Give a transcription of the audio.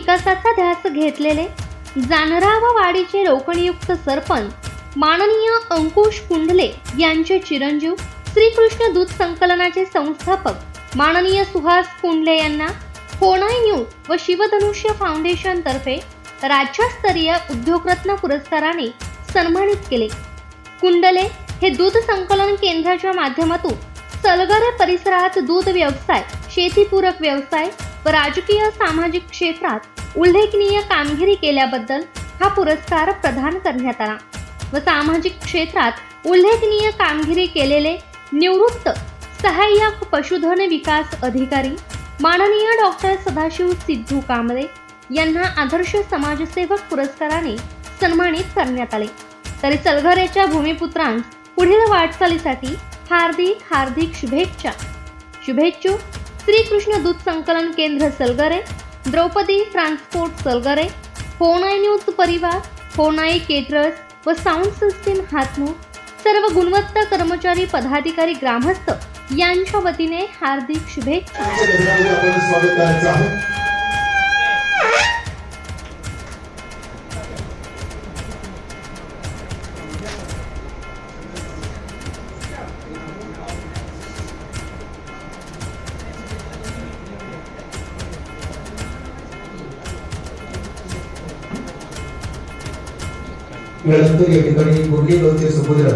विकासाचा ध्यास घेतलेले जानराववाडीचे रोखणयुक्त सरपंच माननीय अंकुश कुंडले यांचे चिरंजीव श्रीकृष्ण दूध संकलनाचे संस्थापक माननीय सुहास कुंडले यांना फोनाई न्यूज व शिवधनुष्य फाउंडेशन तर्फे राज्यस्तरीय उद्योगरत्न पुरस्काराने सन्मानित केले। कुंडले हे दूध संकलन केंद्राच्या माध्यमातून सलगर परिसरात दूध व्यवसाय, शेतीपूरक व्यवसाय व राजकीय सामाजिक क्षेत्रात उल्लेखनीय कामगिरी केल्याबद्दल हा पुरस्कार प्रदान करण्यात आला व सामाजिक क्षेत्रात उल्लेखनीय कामगिरी केलेले निवृत्त सहाय्यक पशुधन विकास अधिकारी माननीय डॉक्टर सदाशिव सिद्धू कांबळे यांना आदर्श समाजसेवक पुरस्काराने सन्मानित करण्यात आले। तरी सलगरेच्या भूमिपुत्रांस पुढील वाटचालीसाठी हार्दिक शुभेच्छा। श्रीकृष्ण दूध संकलन केंद्र सलगरे, द्रौपदी ट्रान्सपोर्ट सलगरे, फोनाई न्यूज परिवार, फोनाई केटरर्स व साऊंड सिस्टीम हातनूर, सर्व गुणवत्ता कर्मचारी, पदाधिकारी, ग्रामस्थ यांच्या वतीने हार्दिक शुभेच्छा। यानंतर या ठिकाणी मुरली गावचे समुद्र